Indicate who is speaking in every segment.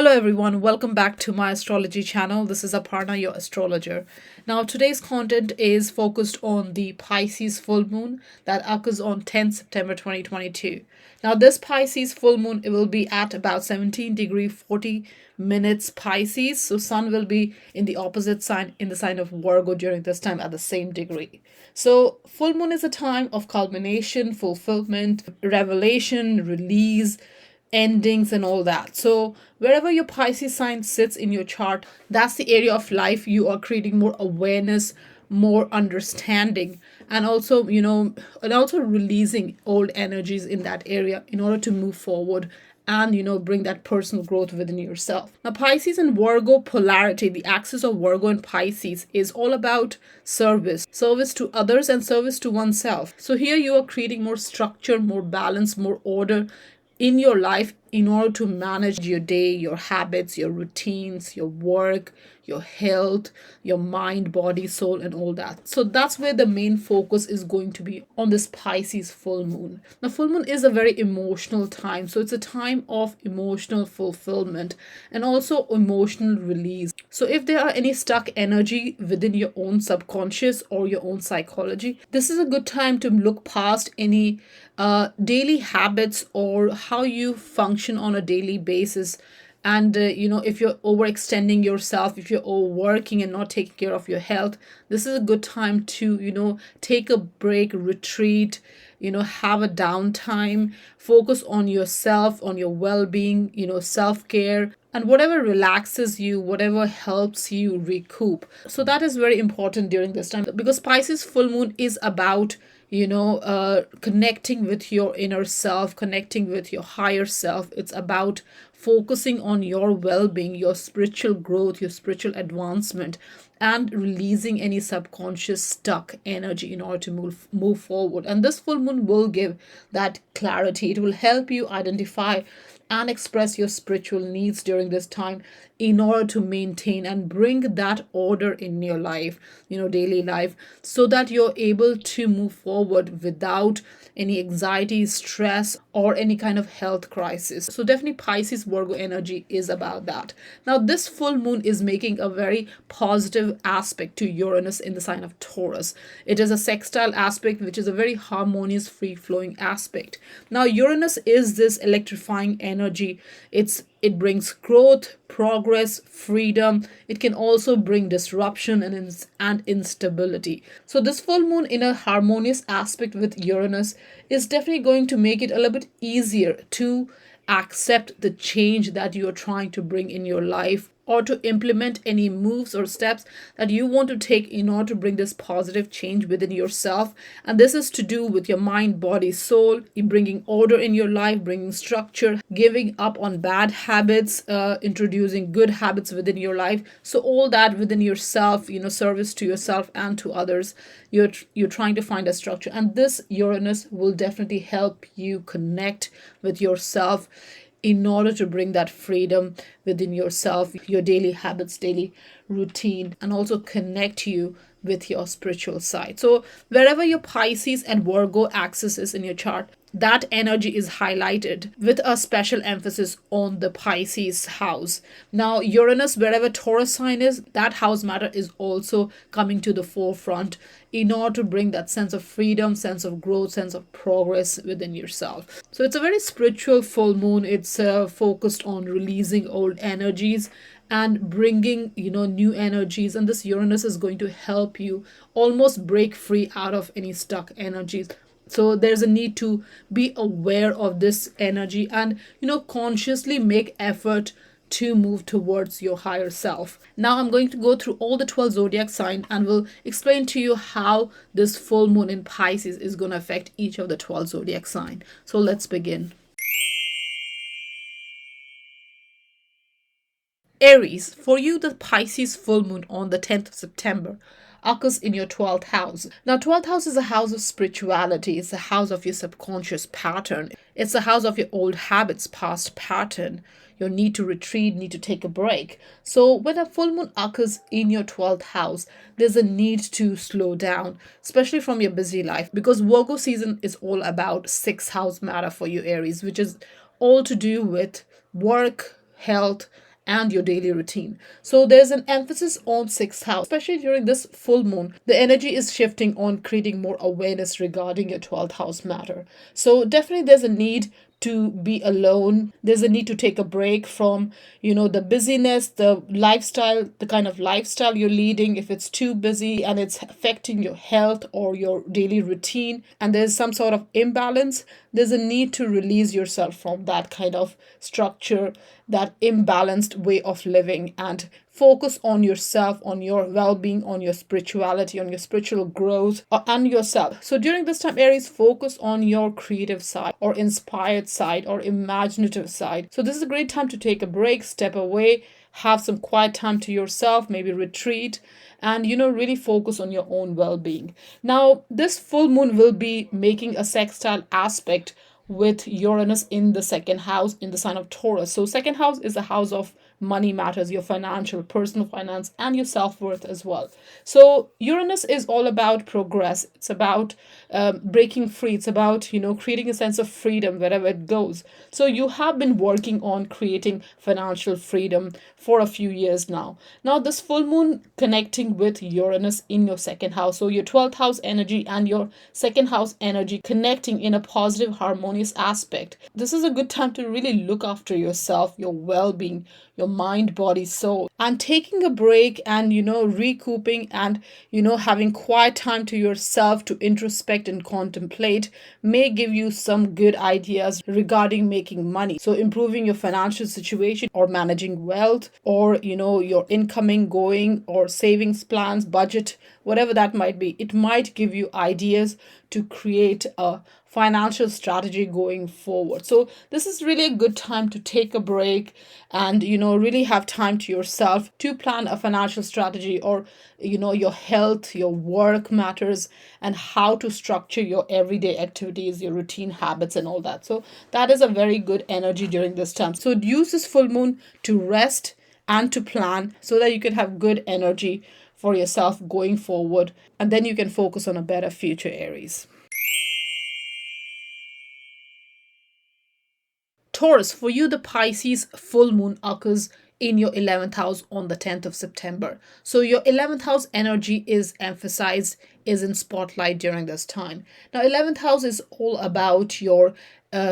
Speaker 1: Hello everyone, welcome back to my astrology channel. This is Aparna, your astrologer. Now today's content is focused on the Pisces full moon that occurs on 10th September 2022. Now this Pisces full moon, it will be at about 17 degree 40 minutes Pisces. So sun will be in the opposite sign, in the sign of Virgo during this time at the same degree. So full moon is a time of culmination, fulfillment, revelation, release, endings and all that. So wherever your Pisces sign sits in your chart, that's the area of life you are creating more awareness, more understanding, and also releasing old energies in that area in order to move forward and bring that personal growth within yourself. Now Pisces and Virgo polarity, the axis of Virgo and Pisces, is all about service to others and service to oneself. So here you are creating more structure, more balance, more order in your life in order to manage your day, your habits, your routines, your work, your health, your mind, body, soul, and all that. So that's where the main focus is going to be on this Pisces full moon. Now, full moon is a very emotional time. So it's a time of emotional fulfillment and also emotional release. So if there are any stuck energy within your own subconscious or your own psychology, this is a good time to look past any daily habits or how you function on a daily basis. And if you're overextending yourself, if you're overworking and not taking care of your health, this is a good time to take a break, retreat, have a downtime, focus on yourself, on your well-being, self-care, and whatever relaxes you, whatever helps you recoup. So that is very important during this time, because Pisces full moon is about connecting with your inner self, connecting with your higher self. It's about focusing on your well-being, your spiritual growth, your spiritual advancement, and releasing any subconscious stuck energy in order to move forward. And this full moon will give that clarity. It will help you identify and express your spiritual needs during this time in order to maintain and bring that order in your life, daily life, so that you're able to move forward without any anxiety, stress, or any kind of health crisis. So definitely Pisces Virgo energy is about that. Now this full moon is making a very positive aspect to Uranus in the sign of Taurus. It is a sextile aspect, which is a very harmonious, free-flowing aspect. Now Uranus is this electrifying energy. It brings growth, progress, freedom. It can also bring disruption and instability. So this full moon in a harmonious aspect with Uranus is definitely going to make it a little bit easier to accept the change that you are trying to bring in your life, or to implement any moves or steps that you want to take in order to bring this positive change within yourself. And this is to do with your mind, body, soul, in bringing order in your life, bringing structure, giving up on bad habits, introducing good habits within your life. So all that within yourself, service to yourself and to others, you're trying to find a structure. And this Uranus will definitely help you connect with yourself in order to bring that freedom within yourself, your daily habits, daily routine, and also connect you with your spiritual side. So wherever your Pisces and Virgo axis is in your chart, that energy is highlighted with a special emphasis on the Pisces house. Now Uranus, wherever Taurus sign is, that house matter is also coming to the forefront in order to bring that sense of freedom, sense of growth, sense of progress within yourself. So it's a very spiritual full moon. It's focused on releasing old energies and bringing new energies, and this Uranus is going to help you almost break free out of any stuck energies. So there's a need to be aware of this energy and consciously make effort to move towards your higher self. Now I'm going to go through all the 12 zodiac signs and will explain to you how this full moon in Pisces is going to affect each of the 12 zodiac signs. So let's begin. Aries, for you, the Pisces full moon on the 10th of September occurs in your 12th house. Now, 12th house is a house of spirituality. It's a house of your subconscious pattern. It's a house of your old habits, past pattern, your need to retreat, need to take a break. So when a full moon occurs in your 12th house, there's a need to slow down, especially from your busy life, because Virgo season is all about 6th house matter for you, Aries, which is all to do with work, health, and your daily routine. So there's an emphasis on sixth house, especially during this full moon. The energy is shifting on creating more awareness regarding your 12th house matter. So definitely there's a need to be alone. There's a need to take a break from, the busyness, the lifestyle, the kind of lifestyle you're leading. If it's too busy and it's affecting your health or your daily routine, and there's some sort of imbalance, there's a need to release yourself from that kind of structure, that imbalanced way of living, and focus on yourself, on your well-being, on your spirituality, on your spiritual growth, and yourself. So during this time, Aries, focus on your creative side or inspired side or imaginative side. So this is a great time to take a break, step away, have some quiet time to yourself, maybe retreat, and really focus on your own well-being. Now this full moon will be making a sextile aspect with Uranus in the second house, in the sign of Taurus. So second house is the house of money matters, your financial, personal finance, and your self-worth as well. So Uranus is all about progress. It's about breaking free. It's about creating a sense of freedom wherever it goes. So you have been working on creating financial freedom for a few years now. Now this full moon connecting with Uranus in your second house, so your 12th house energy and your second house energy connecting in a positive, harmonious aspect. This is a good time to really look after yourself, your well-being, your mind, body, soul, and taking a break and recouping and having quiet time to yourself to introspect and contemplate may give you some good ideas regarding making money. So improving your financial situation or managing wealth, or your incoming, going, or savings plans, budget, whatever that might be. It might give you ideas to create a financial strategy going forward. So this is really a good time to take a break and really have time to yourself to plan a financial strategy, or your health, your work matters, and how to structure your everyday activities, your routine habits, and all that. So that is a very good energy during this time. So use this full moon to rest and to plan so that you can have good energy for yourself going forward, and then you can focus on a better future, Aries. Taurus, for you, the Pisces full moon occurs in your 11th house on the 10th of September. So your 11th house energy is emphasized, is in spotlight during this time. Now 11th house is all about your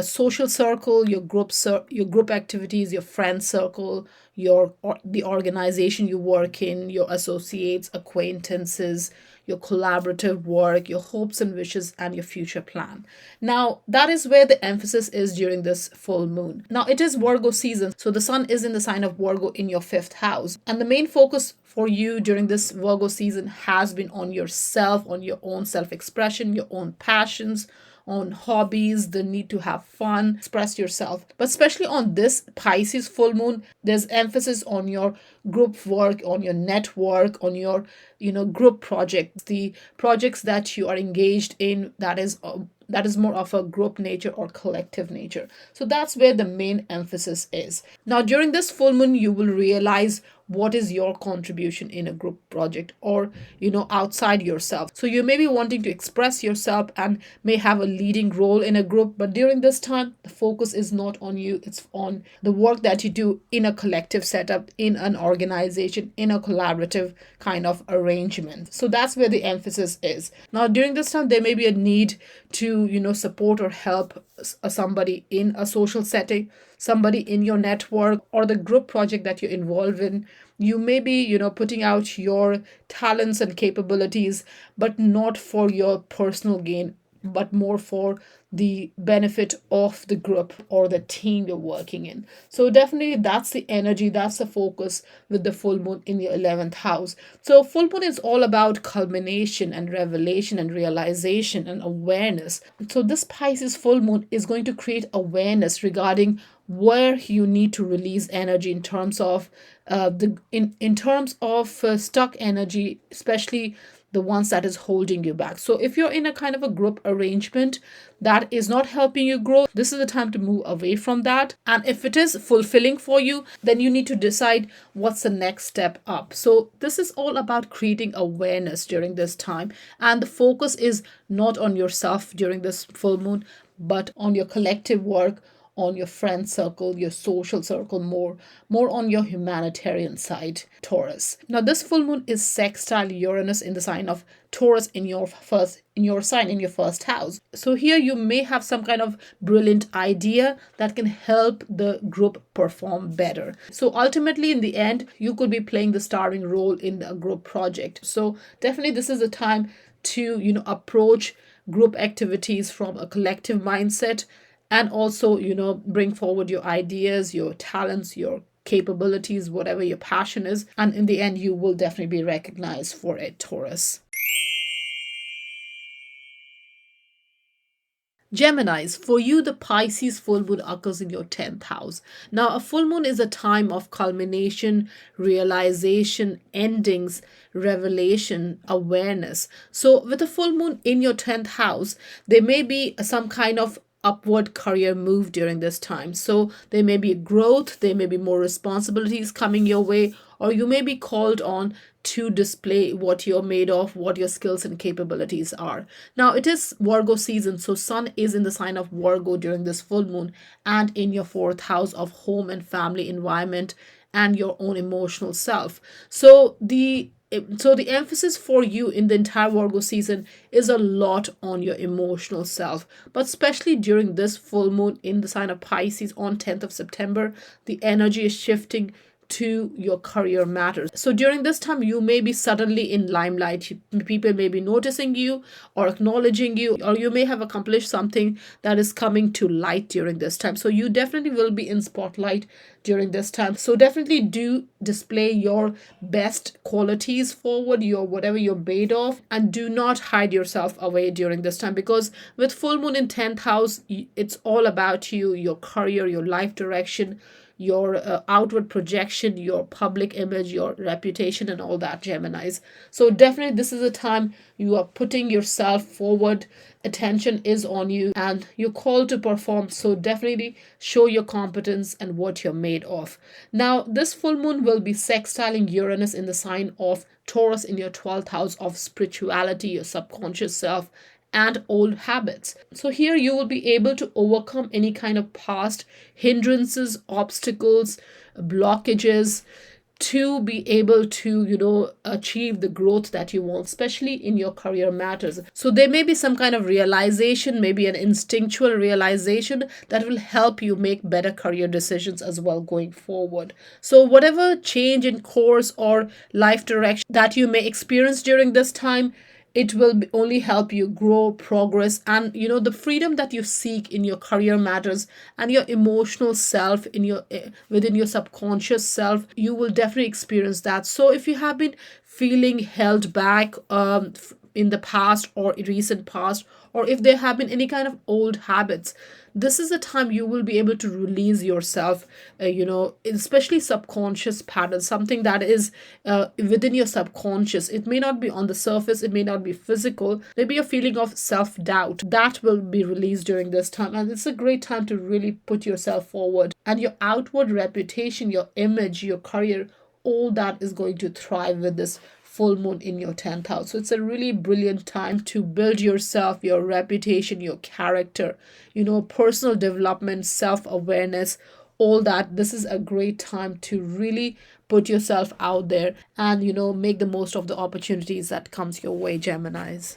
Speaker 1: social circle, your group activities, your friend circle, the organization you work in, your associates, acquaintances, your collaborative work, your hopes and wishes, and your future plan. Now, that is where the emphasis is during this full moon. Now, it is Virgo season, so the sun is in the sign of Virgo in your 5th house. And the main focus for you during this Virgo season has been on yourself, on your own self-expression, your own passions, on hobbies, the need to have fun, express yourself. But especially on this Pisces full moon, there's emphasis on your group work, on your network, on your group projects, the projects that you are engaged in, that is more of a group nature or collective nature. So that's where the main emphasis is. Now, during this full moon, you will realize what is your contribution in a group project, or outside yourself. So you may be wanting to express yourself and may have a leading role in a group, but during this time the focus is not on you, it's on the work that you do in a collective setup, in an organization, in a collaborative kind of arrangement. So that's where the emphasis is. Now during this time there may be a need to support or help somebody in a social setting, somebody in your network, or the group project that you're involved in. You may be putting out your talents and capabilities, but not for your personal gain, but more for the benefit of the group or the team you're working in. So definitely that's the energy, that's the focus with the full moon in the 11th house. So full moon is all about culmination and revelation and realization and awareness. So this Pisces full moon is going to create awareness regarding where you need to release energy in terms of stuck energy, especially the ones that is holding you back. So if you're in a kind of a group arrangement that is not helping you grow, this is the time to move away from that. And if it is fulfilling for you, then you need to decide what's the next step up. So this is all about creating awareness during this time. And the focus is not on yourself during this full moon, but on your collective work, on your friend circle, your social circle, more on your humanitarian side, Taurus. Now this full moon is sextile Uranus in the sign of Taurus in your sign, in your first house. So here you may have some kind of brilliant idea that can help the group perform better. So ultimately in the end you could be playing the starring role in a group project. So definitely this is a time to approach group activities from a collective mindset, and also bring forward your ideas, your talents, your capabilities, whatever your passion is, and in the end you will definitely be recognized for it, Taurus. Geminis, for you, the Pisces full moon occurs in your 10th house. Now, a full moon is a time of culmination, realization, endings, revelation, awareness. So, with a full moon in your 10th house, there may be some kind of upward career move during this time. So, there may be growth, there may be more responsibilities coming your way, or you may be called on to display what you're made of, what your skills and capabilities are. Now, it is Virgo season, so Sun is in the sign of Virgo during this full moon and in your fourth house of home and family environment and your own emotional self. So the emphasis for you in the entire Virgo season is a lot on your emotional self, but especially during this full moon in the sign of Pisces on 10th of September, the energy is shifting to your career matters. So during this time, you may be suddenly in limelight. People may be noticing you or acknowledging you, or you may have accomplished something that is coming to light during this time. So you definitely will be in spotlight during this time. So definitely do display your best qualities forward, your whatever you're made of, and do not hide yourself away during this time, because with full moon in 10th house, it's all about you, your career, your life direction, your outward projection, your public image, your reputation, and all that, Geminis. So definitely this is a time you are putting yourself forward. Attention is on you and you're called to perform. So definitely show your competence and what you're made of. Now, this full moon will be sextiling Uranus in the sign of Taurus in your 12th house of spirituality, your subconscious self, and old habits. So here you will be able to overcome any kind of past hindrances, obstacles, blockages, to be able to achieve the growth that you want, especially in your career matters. So there may be some kind of realization, maybe an instinctual realization that will help you make better career decisions as well going forward. So whatever change in course or life direction that you may experience during this time, it will only help you grow, progress, and the freedom that you seek in your career matters, and your emotional self in your within your subconscious self, you will definitely experience that. So if you have been feeling held back in the past or recent past, or if there have been any kind of old habits, this is a time you will be able to release yourself, especially subconscious patterns, something that is within your subconscious. It may not be on the surface, it may not be physical, maybe a feeling of self-doubt that will be released during this time. And it's a great time to really put yourself forward, and your outward reputation, your image, your career, all that is going to thrive with this full moon in your 10th house. So it's a really brilliant time to build yourself, your reputation, your character, personal development, self-awareness, all that. This is a great time to really put yourself out there and make the most of the opportunities that comes your way, Geminis.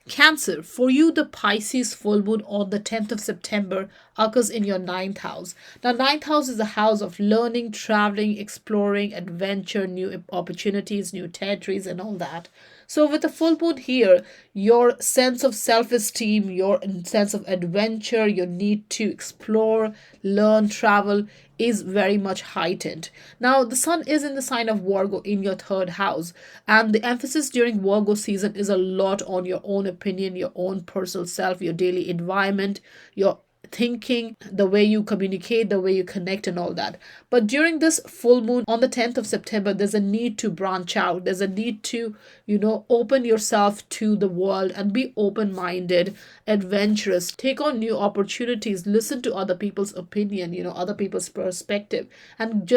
Speaker 1: Cancer, for you, the Pisces full moon on the 10th of September occurs in your ninth house. Now, ninth house is a house of learning, traveling, exploring, adventure, new opportunities, new territories, and all that. So, with the full moon here, your sense of self esteem, your sense of adventure, your need to explore, learn, travel is very much heightened. Now, the sun is in the sign of Virgo in your third house, and the emphasis during Virgo season is a lot on your own opinion, your own personal self, your daily environment, your thinking, the way you communicate, the way you connect, and all that. But during this full moon on the 10th of September, there's a need to branch out. There's a need to, open yourself to the world and be open minded, adventurous, take on new opportunities, listen to other people's opinion, other people's perspective, and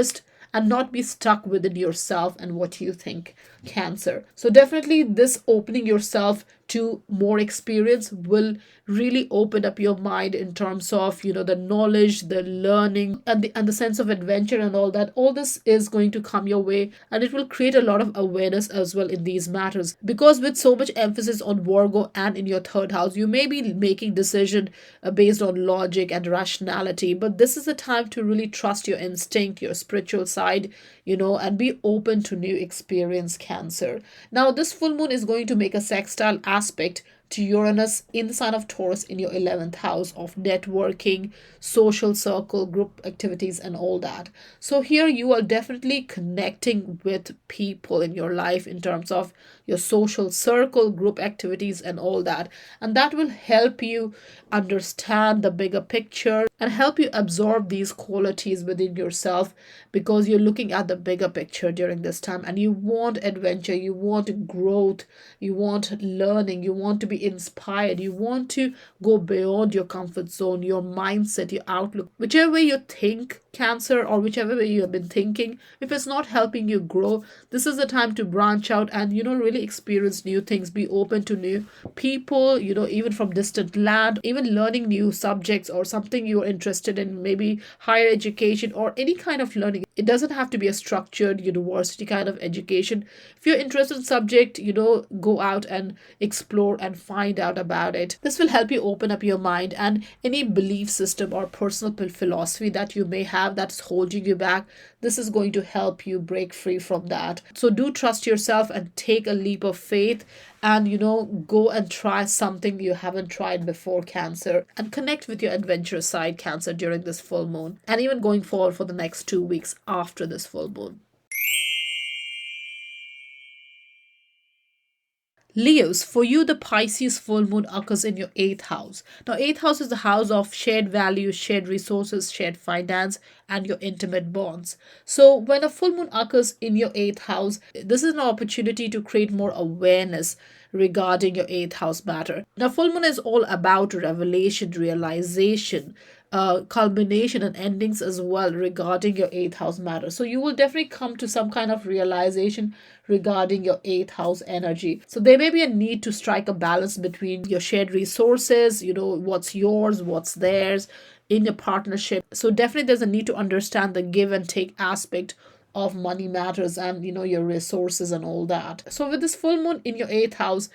Speaker 1: not be stuck within yourself and what you think, Cancer. So definitely this opening yourself to more experience will really open up your mind in terms of the knowledge, the learning, and the sense of adventure and all that. All this is going to come your way, and it will create a lot of awareness as well in these matters, because with so much emphasis on Virgo and in your third house, you may be making decision based on logic and rationality, but this is a time to really trust your instinct, your spiritual side, and be open to new experience, Cancer. Now this full moon is going to make a sextile aspect to Uranus in the sign of Taurus in your 11th house of networking, social circle, group activities, and all that. So here you are definitely connecting with people in your life in terms of your social circle, group activities, and all that. And that will help you understand the bigger picture and help you absorb these qualities within yourself, because you're looking at the bigger picture during this time and you want adventure, you want growth, you want learning, you want to be inspired, you want to go beyond your comfort zone, your mindset, your outlook. Whichever way you think, Cancer, or whichever way you have been thinking, if it's not helping you grow, this is the time to branch out and really experience new things, be open to new people, even from distant land, even learning new subjects or something you're interested in, maybe higher education or any kind of learning. It doesn't have to be a structured university kind of education. If you're interested in subject, go out and explore and find out about it. This will help you open up your mind, and any belief system or personal philosophy that you may have that's holding you back, this is going to help you break free from that. So do trust yourself and take a leap of faith, and go and try something you haven't tried before, Cancer, and connect with your adventurous side, Cancer, during this full moon and even going forward for the next 2 weeks after this full moon. Leos, for you, the Pisces full moon occurs in your 8th house. Now, 8th house is the house of shared values, shared resources, shared finance, and your intimate bonds. So, when a full moon occurs in your 8th house, this is an opportunity to create more awareness regarding your 8th house matter. Now, full moon is all about revelation, realization, culmination, and endings as well regarding your 8th house matter. So you will definitely come to some kind of realization regarding your 8th house energy. So there may be a need to strike a balance between your shared resources, what's yours, what's theirs in your partnership. So definitely there's a need to understand the give and take aspect of money matters and your resources and all that. So with this full moon in your 8th house,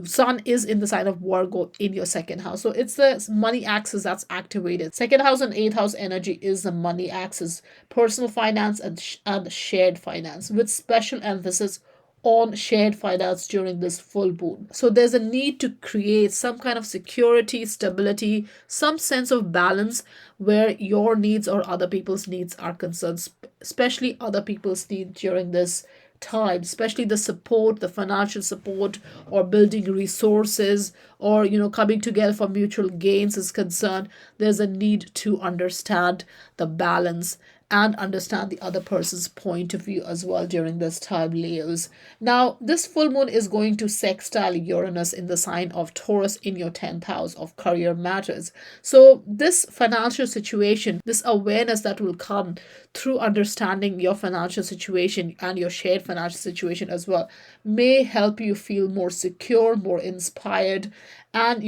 Speaker 1: Sun is in the sign of Virgo in your 2nd house. So it's the money axis that's activated. 2nd house and 8th house energy is the money axis, personal finance and shared finance, with special emphasis on shared finance during this full moon. So there's a need to create some kind of security, stability, some sense of balance where your needs or other people's needs are concerned, especially other people's needs during this time, especially the support, the financial support, or building resources, or coming together for mutual gains is concerned. There's a need to understand the balance and understand the other person's point of view as well during this time, Leos. Now, this full moon is going to sextile Uranus in the sign of Taurus in your 10th house of career matters. So this financial situation, this awareness that will come through understanding your financial situation and your shared financial situation as well, may help you feel more secure, more inspired, and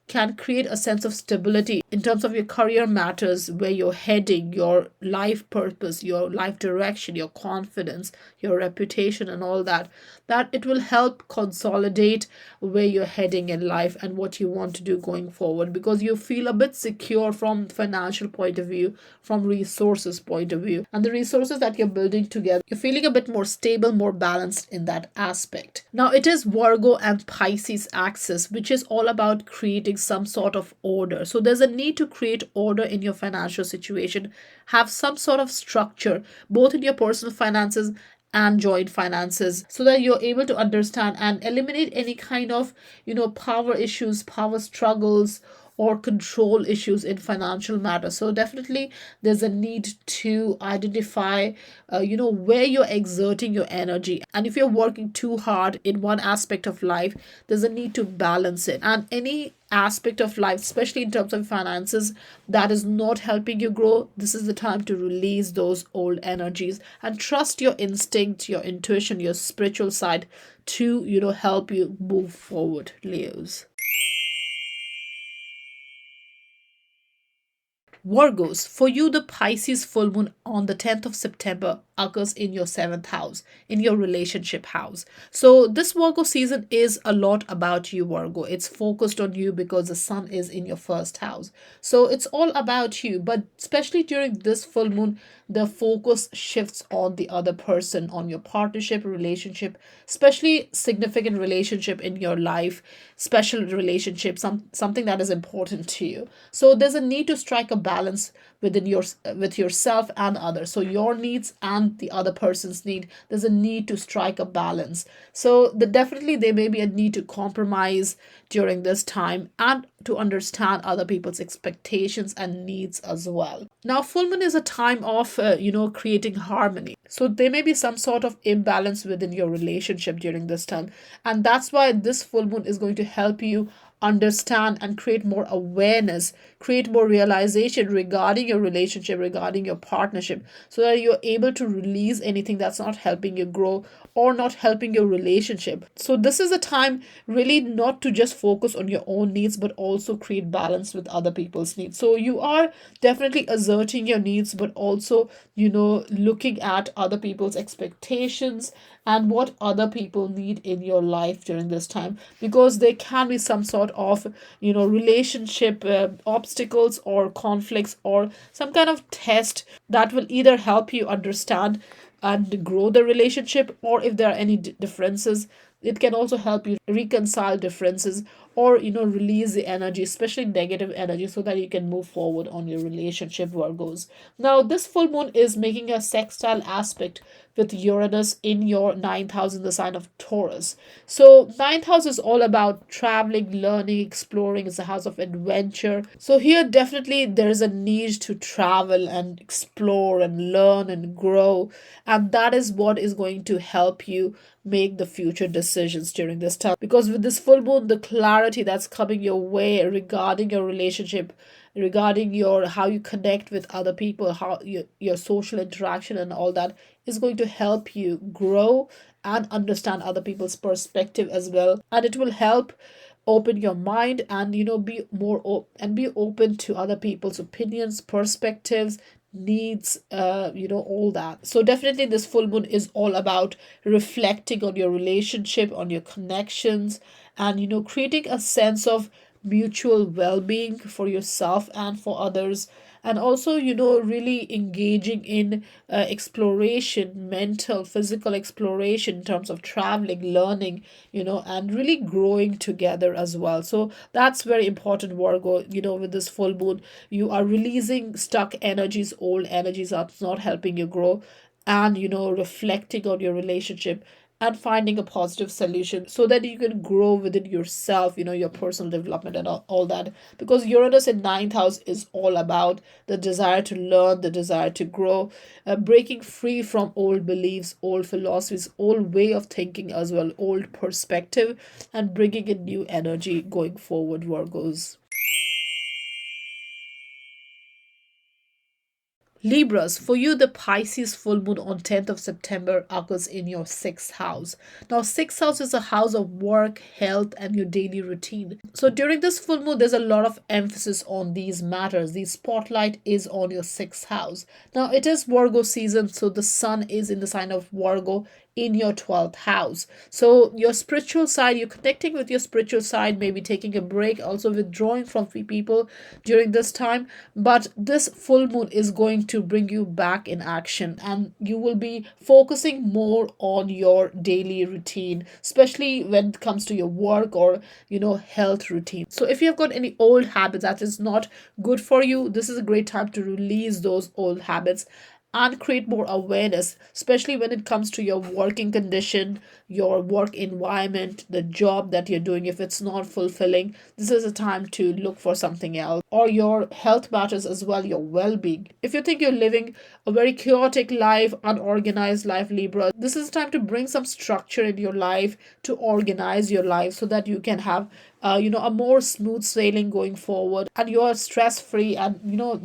Speaker 1: can create a sense of stability in terms of your career matters, where you're heading, your life purpose, your life direction, your confidence, your reputation, and all that. That it will help consolidate where you're heading in life and what you want to do going forward, because you feel a bit secure from financial point of view, from resources point of view, and the resources that you're building together, you're feeling a bit more stable, more balanced in that aspect. Now, it is Virgo and Pisces axis, which is all about creating some sort of order. So there's a need to create order in your financial situation, have some sort of structure, both in your personal finances and joint finances, so that you're able to understand and eliminate any kind of power issues, power struggles, or control issues in financial matters. So definitely there's a need to identify where you're exerting your energy, and if you're working too hard in one aspect of life, there's a need to balance it. And any aspect of life, especially in terms of finances, that is not helping you grow, this is the time to release those old energies and trust your instinct, your intuition, your spiritual side to help you move forward, Leos. Virgos, for you, the Pisces full moon on the 10th of September occurs in your seventh house, in your relationship house. So, this Virgo season is a lot about you, Virgo. It's focused on you because the sun is in your first house. So, it's all about you, but especially during this full moon, the focus shifts on the other person, on your partnership, relationship, especially significant relationship in your life, special relationship, something that is important to you. So there's a need to strike a balance within your with yourself and others. So your needs and the other person's need, there's a need to strike a balance. So definitely there may be a need to compromise during this time and to understand other people's expectations and needs as well. Now, full moon is a time of creating harmony. So there may be some sort of imbalance within your relationship during this time, and that's why this full moon is going to help you understand and create more awareness, create more realization regarding your relationship, regarding your partnership, so that you're able to release anything that's not helping you grow or not helping your relationship. So this is a time really not to just focus on your own needs, but also create balance with other people's needs. So you are definitely asserting your needs, but also, looking at other people's expectations and what other people need in your life during this time, because there can be some sort of relationship obstacles or conflicts or some kind of test that will either help you understand and grow the relationship, or if there are any differences, it can also help you reconcile differences or release the energy, especially negative energy, so that you can move forward on your relationship, Virgos. Now this full moon is making a sextile aspect with Uranus in your ninth house in the sign of Taurus. So ninth house is all about traveling, learning, exploring. It's a house of adventure. So here definitely there is a need to travel and explore and learn and grow, and that is what is going to help you make the future decisions during this time, because with this full moon, the clarity that's coming your way regarding your relationship, regarding your how you connect with other people, how your social interaction and all that is going to help you grow and understand other people's perspective as well, and it will help open your mind and be and be open to other people's opinions, perspectives, needs, all that. So definitely this full moon is all about reflecting on your relationship, on your connections, and creating a sense of mutual well-being for yourself and for others, and also really engaging in exploration, mental, physical exploration in terms of traveling, learning, and really growing together as well. So that's very important, Virgo. With this full moon, you are releasing stuck energies, old energies that's not helping you grow, and reflecting on your relationship and finding a positive solution so that you can grow within yourself, your personal development and all that. Because Uranus in ninth house is all about the desire to learn, the desire to grow, breaking free from old beliefs, old philosophies, old way of thinking as well, old perspective, and bringing in new energy going forward, Virgos. Libras, for you, the Pisces full moon on 10th of September occurs in your sixth house. Now, sixth house is a house of work, health, and your daily routine. So, during this full moon, there's a lot of emphasis on these matters. The spotlight is on your sixth house. Now, it is Virgo season, so the sun is in the sign of Virgo in your 12th house. So your spiritual side, you're connecting with your spiritual side, maybe taking a break, also withdrawing from people during this time. But this full moon is going to bring you back in action, and you will be focusing more on your daily routine, especially when it comes to your work or health routine. So if you've got any old habits that is not good for you, this is a great time to release those old habits and create more awareness, especially when it comes to your working condition, your work environment, the job that you're doing. If it's not fulfilling, this is a time to look for something else. Or your health matters as well, your well being. If you think you're living a very chaotic life, unorganized life, Libra, this is time to bring some structure in your life, to organize your life so that you can have a more smooth sailing going forward, and you're stress free, and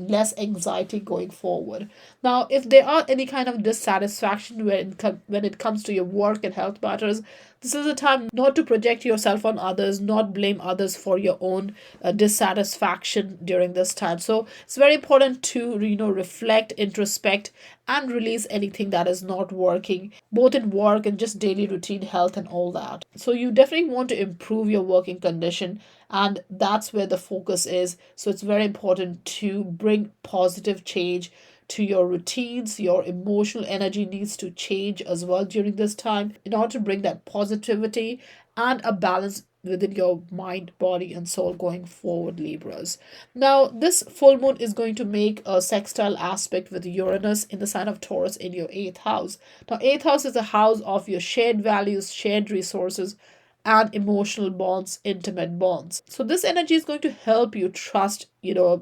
Speaker 1: less anxiety going forward. Now, if there are any kind of dissatisfaction when it comes to your work and health matters, this is a time not to project yourself on others, not blame others for your own dissatisfaction during this time. So it's very important to reflect, introspect, and release anything that is not working, both in work and just daily routine health and all that. So you definitely want to improve your working condition, and that's where the focus is. So it's very important to bring positive change to your routines. Your emotional energy needs to change as well during this time in order to bring that positivity and a balance within your mind, body, and soul going forward, Libras. Now, this full moon is going to make a sextile aspect with Uranus in the sign of Taurus in your eighth house. Now, eighth house is a house of your shared values, shared resources, and emotional bonds, intimate bonds. So this energy is going to help you trust,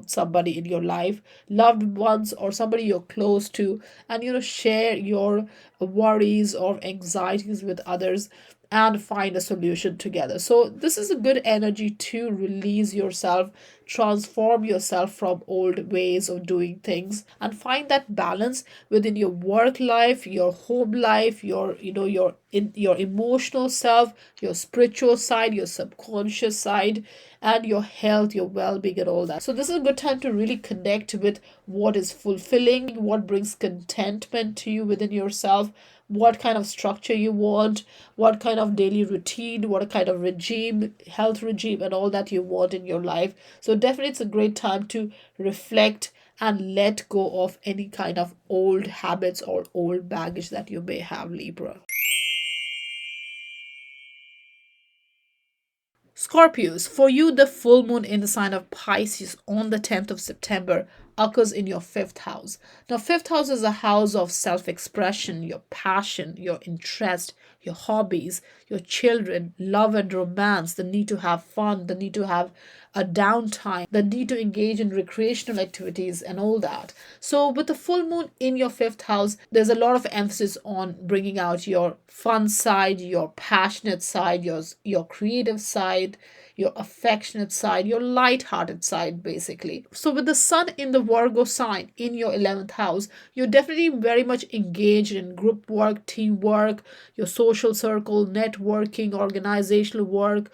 Speaker 1: somebody in your life, loved ones, or somebody you're close to, and share your worries or anxieties with others and find a solution together. So this is a good energy to release yourself, transform yourself from old ways of doing things, and find that balance within your work life, your home life, your emotional self, your spiritual side, your subconscious side, and your health, your well-being, and all that. So this is a good time to really connect with what is fulfilling, what brings contentment to you within yourself, what kind of structure you want, what kind of daily routine, what kind of regime, health regime, and all that you want in your life. So definitely it's a great time to reflect and let go of any kind of old habits or old baggage that you may have, Libra. Scorpios, for you, the full moon in the sign of Pisces on the 10th of September occurs in your fifth house. Now, fifth house is a house of self expression, your passion, your interest, your hobbies, your children, love and romance, the need to have fun, the need to have a downtime, the need to engage in recreational activities, and all that. So, with the full moon in your fifth house, there's a lot of emphasis on bringing out your fun side, your passionate side, your creative side, your affectionate side, your light-hearted side, basically. So with the sun in the Virgo sign in your 11th house, you're definitely very much engaged in group work, teamwork, your social circle, networking, organizational work,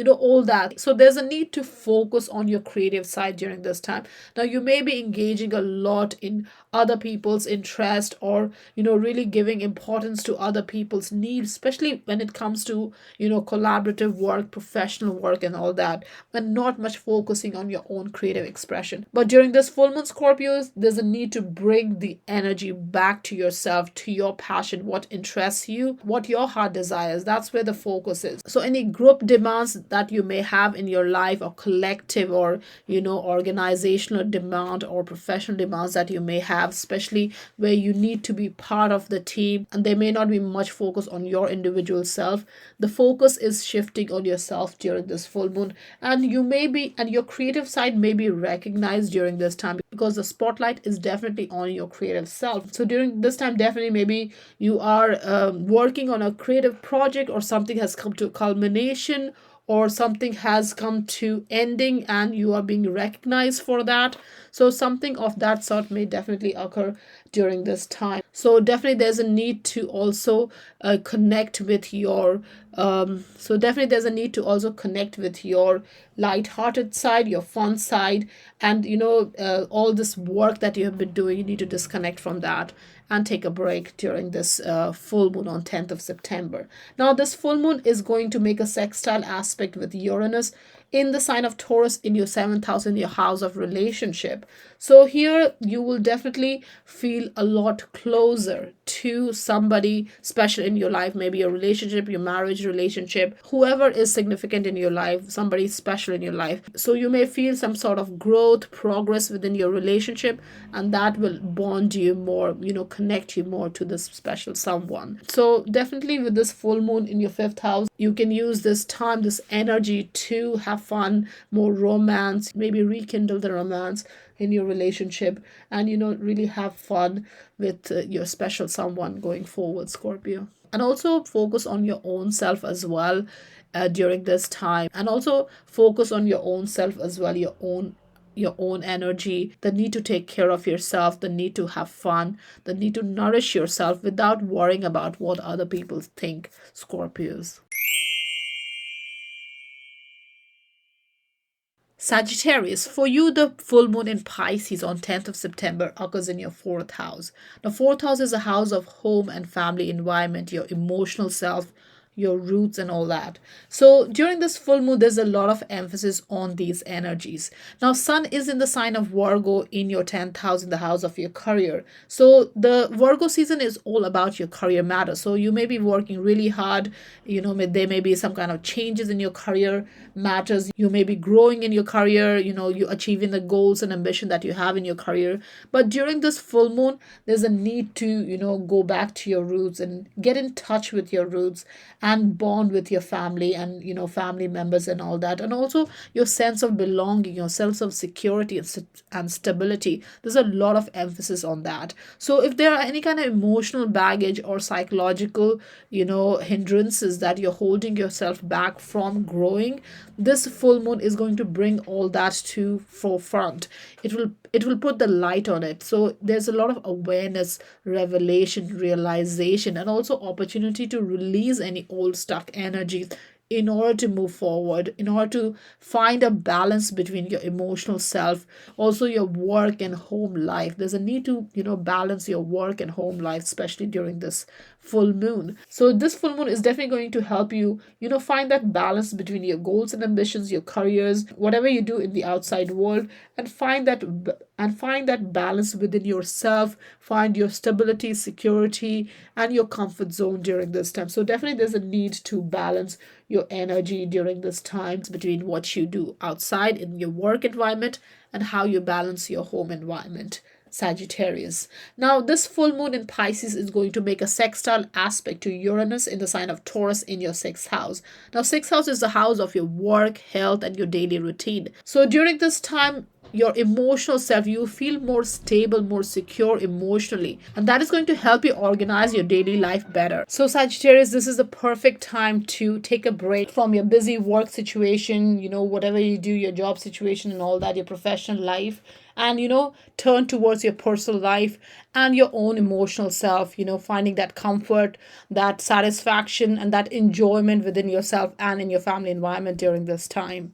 Speaker 1: all that. So there's a need to focus on your creative side during this time. Now, you may be engaging a lot in other people's interest, or really giving importance to other people's needs, especially when it comes to collaborative work, professional work, and all that, and not much focusing on your own creative expression. But during this full moon, Scorpios, there's a need to bring the energy back to yourself, to your passion, what interests you, what your heart desires. That's where the focus is. So any group demands that you may have in your life, or collective, or organizational demand or professional demands that you may have, especially where you need to be part of the team and there may not be much focus on your individual self, the focus is shifting on yourself during this full moon, and your creative side may be recognized during this time, because the spotlight is definitely on your creative self. So during this time, definitely maybe you are working on a creative project, or something has come to culmination, or something has come to ending, and you are being recognized for that. So something of that sort may definitely occur during this time. So definitely there's a need to also connect with your light-hearted side, your fun side, and all this work that you have been doing, you need to disconnect from that and take a break during this full moon on 10th of September. Now, this full moon is going to make a sextile aspect with Uranus in the sign of Taurus in your 7th house, in your house of relationship. So here you will definitely feel a lot closer to somebody special in your life, maybe your relationship, your marriage relationship, whoever is significant in your life, somebody special in your life. So you may feel some sort of growth, progress within your relationship, and that will bond you more, connect you more to this special someone. So definitely with this full moon in your 5th house, you can use this time, this energy to have fun, more romance, maybe rekindle the romance in your relationship, and really have fun with your special someone going forward, Scorpio. And also focus on your own self as well during this time, and also focus on your own self as well, your own energy, the need to take care of yourself, the need to have fun, the need to nourish yourself without worrying about what other people think, Scorpios. Sagittarius, for you, the full moon in Pisces on 10th of September occurs in your 4th house. The 4th house is a house of home and family environment, your emotional self, your roots, and all that. So during this full moon, there's a lot of emphasis on these energies. Now, Sun is in the sign of Virgo in your 10th house, in the house of your career. So the Virgo season is all about your career matter. So you may be working really hard. There may be some kind of changes in your career matters. You may be growing in your career, you achieving the goals and ambition that you have in your career. But during this full moon, there's a need to, go back to your roots and get in touch with your roots and bond with your family and family members and all that, and also your sense of belonging, your sense of security and stability. There's a lot of emphasis on that. So if there are any kind of emotional baggage or psychological hindrances that you're holding yourself back from growing, this full moon is going to bring all that to forefront. It will put the light on it. So there's a lot of awareness, revelation, realization, and also opportunity to release any old stuck energies in order to move forward, in order to find a balance between your emotional self, also your work and home life. There's a need to, balance your work and home life, especially during this full moon. So this full moon is definitely going to help you, find that balance between your goals and ambitions, your careers, whatever you do in the outside world, and find that balance within yourself, find your stability, security, and your comfort zone during this time. So definitely there's a need to balance your energy during this time between what you do outside in your work environment and how you balance your home environment, Sagittarius. Now, this full moon in Pisces is going to make a sextile aspect to Uranus in the sign of Taurus in your 6th house. Now, 6th house is the house of your work, health, and your daily routine. So during this time, your emotional self, you feel more stable, more secure emotionally, and that is going to help you organize your daily life better. So Sagittarius, this is the perfect time to take a break from your busy work situation, whatever you do, your job situation and all that, your professional life, and turn towards your personal life and your own emotional self, finding that comfort, that satisfaction, and that enjoyment within yourself and in your family environment during this time.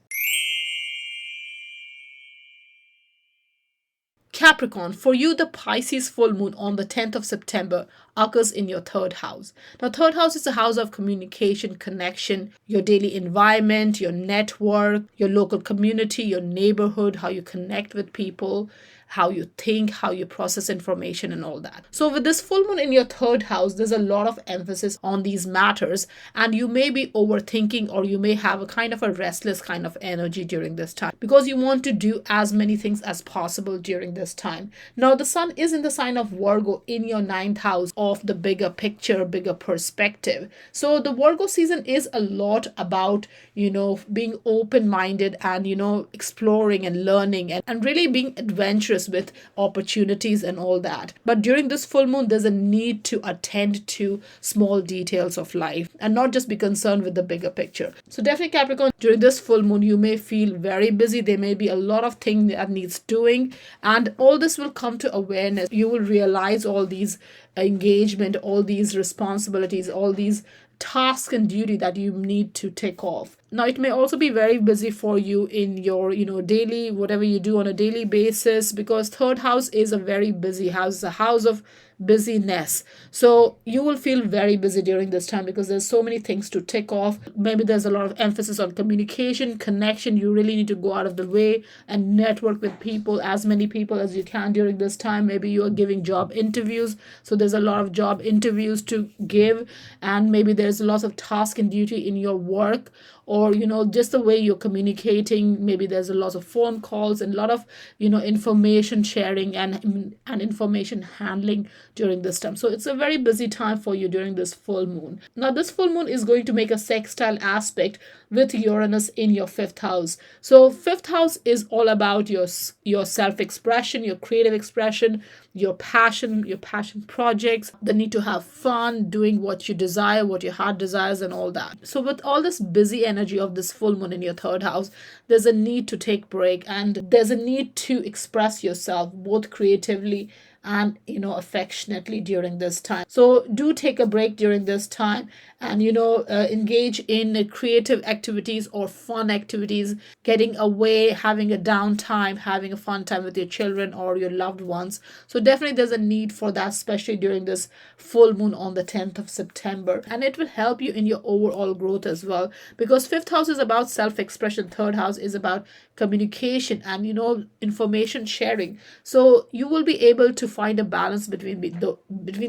Speaker 1: Capricorn, for you, the Pisces full moon on the 10th of September occurs in your 3rd house. Now, 3rd house is a house of communication, connection, your daily environment, your network, your local community, your neighborhood, how you connect with people, how you think, how you process information, and all that. So with this full moon in your 3rd house, there's a lot of emphasis on these matters, and you may be overthinking, or you may have a kind of a restless kind of energy during this time because you want to do as many things as possible during this time. Now, the sun is in the sign of Virgo in your 9th house of the bigger picture, bigger perspective. So the Virgo season is a lot about, being open-minded and, exploring and learning and really being adventurous with opportunities and all that. But during this full moon, there's a need to attend to small details of life and not just be concerned with the bigger picture. So definitely Capricorn, during this full moon, you may feel very busy. There may be a lot of things that needs doing, and all this will come to awareness. You will realize all these engagement, all these responsibilities, all these task and duty that you need to take off. Now, it may also be very busy for you in your, daily, whatever you do on a daily basis, because 3rd house is a very busy house. It's a house of busyness. So you will feel very busy during this time because there's so many things to tick off. Maybe there's a lot of emphasis on communication, connection. You really need to go out of the way and network with people, as many people as you can during this time. Maybe you are giving job interviews, so there's a lot of job interviews to give, and maybe there's lots of task and duty in your work, or just the way you're communicating. Maybe there's a lot of phone calls and a lot of information sharing and information handling during this time. So it's a very busy time for you during this full moon. Now this full moon is going to make a sextile aspect with Uranus in your fifth house. So fifth house is all about your self-expression, your creative expression, your passion projects, the need to have fun doing what you desire, what your heart desires, and all that. So with all this busy energy of this full moon in your third house, there's a need to take break, and there's a need to express yourself both creatively and affectionately during this time. So do take a break during this time, and engage in creative activities or fun activities, getting away, having a downtime, having a fun time with your children or your loved ones. So definitely there's a need for that, especially during this full moon on the 10th of September, and it will help you in your overall growth as well, because fifth house is about self-expression, third house is about communication and information sharing. So you will be able to find a balance between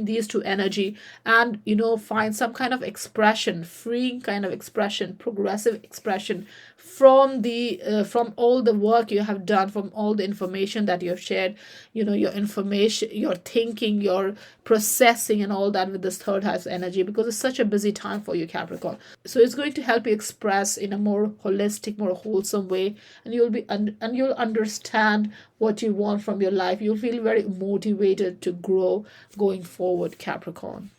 Speaker 1: these two energy, and find some kind of expression, freeing kind of expression, progressive expression from from all the work you have done, from all the information that you have shared, your information, your thinking, your processing, and all that with this third house energy, because it's such a busy time for you, Capricorn. So it's going to help you express in a more holistic, more wholesome way, and you'll understand what you want from your life. You'll feel very motivated to grow going forward, Capricorn.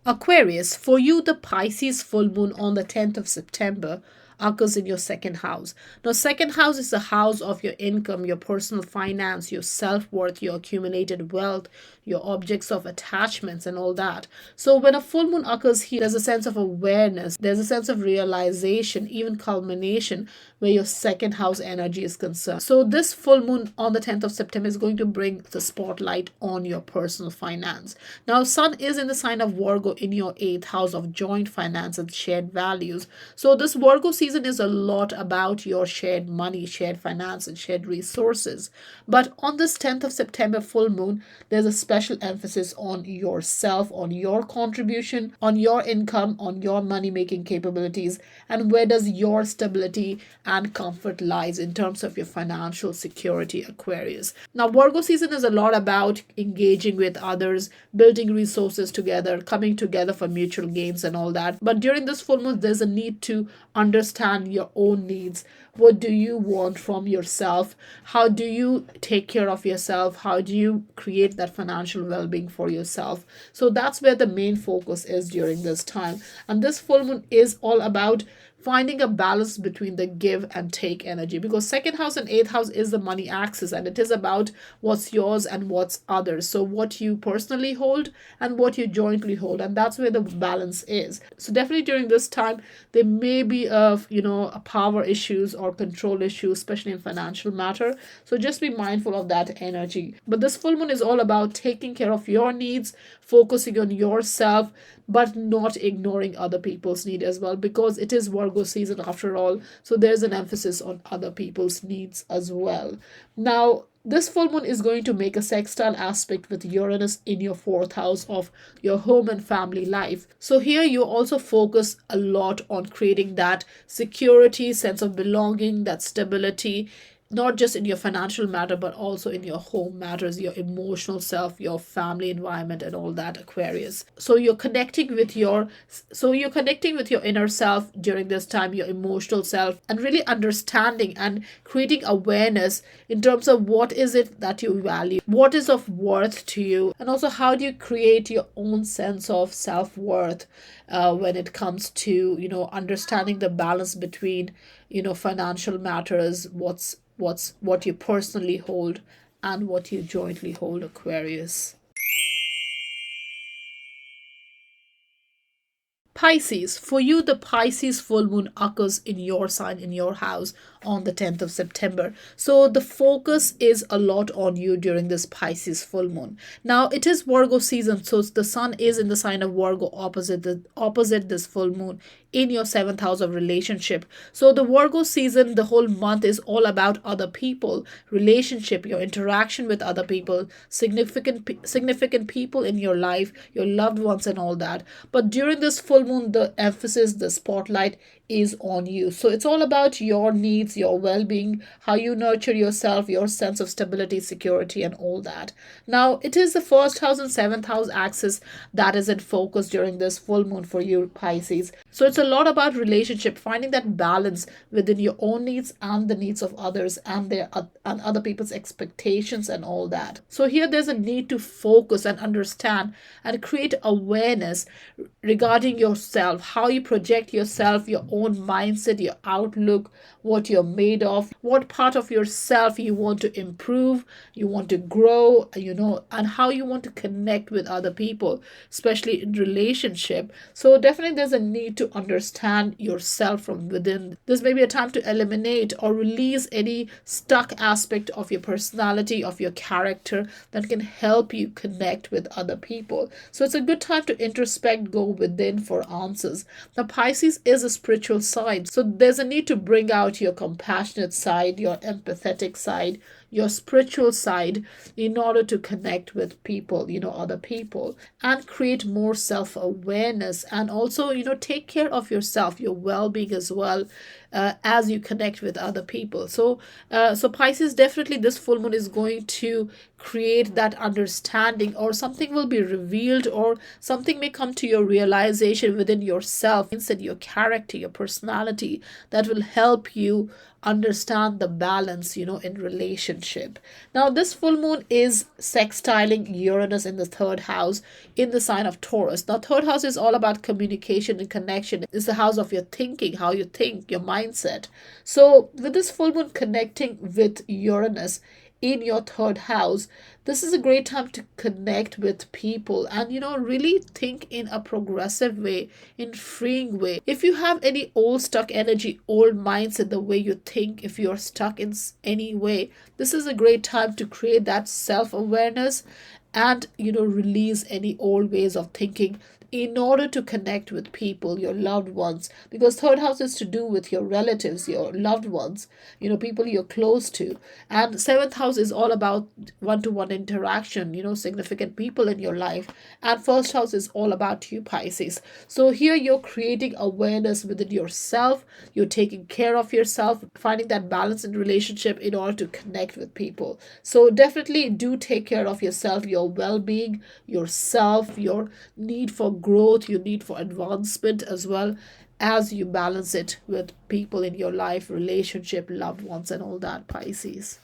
Speaker 1: Aquarius, for you, the Pisces full moon on the 10th of September occurs in your second house. Now, second house is the house of your income, your personal finance, your self-worth, your accumulated wealth, your objects of attachments, and all that. So when a full moon occurs here, there's a sense of awareness, there's a sense of realization, even culmination, where your second house energy is concerned. So this full moon on the 10th of September is going to bring the spotlight on your personal finance. Now, Sun is in the sign of Virgo in your 8th house of joint finance and shared values. So this Virgo season is a lot about your shared money, shared finance, and shared resources. But on this 10th of September full moon, there's a special emphasis on yourself, on your contribution, on your income, on your money-making capabilities, and where does your stability and comfort lies in terms of your financial security, Aquarius. Now, Virgo season is a lot about engaging with others, building resources together, coming together for mutual gains and all that. But during this full moon, there's a need to understand your own needs. What do you want from yourself? How do you take care of yourself? How do you create that financial well-being for yourself? So that's where the main focus is during this time. And this full moon is all about finding a balance between the give and take energy, because second house and eighth house is the money axis, and it is about what's yours and what's others. So what you personally hold and what you jointly hold, and that's where the balance is. So definitely during this time there may be a power issues or control issues, especially in financial matter. So just be mindful of that energy. But this full moon is all about taking care of your needs, focusing on yourself, but not ignoring other people's need as well, because it is Virgo season after all. So there's an emphasis on other people's needs as well. Now, this full moon is going to make a sextile aspect with Uranus in your fourth house of your home and family life. So here you also focus a lot on creating that security, sense of belonging, that stability, not just in your financial matter, but also in your home matters, your emotional self, your family environment, and all that, Aquarius. So you're connecting with your inner self during this time, your emotional self, and really understanding and creating awareness in terms of what is it that you value, what is of worth to you, and also how do you create your own sense of self-worth when it comes to understanding the balance between financial matters, what you personally hold and what you jointly hold, Aquarius. Pisces, for you, the Pisces full moon occurs in your sign, in your house on the 10th of September. So the focus is a lot on you during this Pisces full moon. Now it is Virgo season, so the sun is in the sign of Virgo opposite this full moon in your seventh house of relationship. So the Virgo season, the whole month is all about other people, relationship, your interaction with other people, significant people in your life, your loved ones and all that. But during this full moon, the emphasis, the spotlight is on you. So it's all about your needs, your well-being, how you nurture yourself, your sense of stability, security and all that. Now it is the first house and seventh house axis that is in focus during this full moon for you, Pisces. So it's a lot about relationship, finding that balance within your own needs and the needs of others and and other people's expectations and all that. So here there's a need to focus and understand and create awareness regarding yourself, how you project yourself, your own mindset, your outlook, what you're made of, what part of yourself you want to improve, you want to grow, and how you want to connect with other people, especially in relationship. So definitely there's a need to understand yourself from within. This may be a time to eliminate or release any stuck aspect of your personality, of your character that can help you connect with other people. So it's a good time to introspect, go within for answers. Now Pisces is a spiritual side, so there's a need to bring out your compassionate side, your empathetic side, your spiritual side in order to connect with people, other people, and create more self-awareness, and also, take care of yourself, your well-being as well, as you connect with other people. So Pisces, definitely this full moon is going to create that understanding, or something will be revealed, or something may come to your realization within yourself, inside your character, your personality, that will help you understand the balance, in relationship. Now this full moon is sextiling Uranus in the third house in the sign of Taurus. Now third house is all about communication and connection. It's the house of your thinking, how you think, your mindset. So with this full moon connecting with Uranus in your third house, this is a great time to connect with people and really think in a progressive way, in freeing way. If you have any old stuck energy, old mindset, the way you think, if you're stuck in any way, this is a great time to create that self-awareness and release any old ways of thinking in order to connect with people, your loved ones, because third house is to do with your relatives, your loved ones, people you're close to. And seventh house is all about one-to-one interaction, significant people in your life. And first house is all about you, Pisces. So here you're creating awareness within yourself, you're taking care of yourself, finding that balance in relationship in order to connect with people. So definitely do take care of yourself, your well-being, yourself, your need for growth, your need for advancement, as well as you balance it with people in your life, relationship, loved ones and all that, Pisces.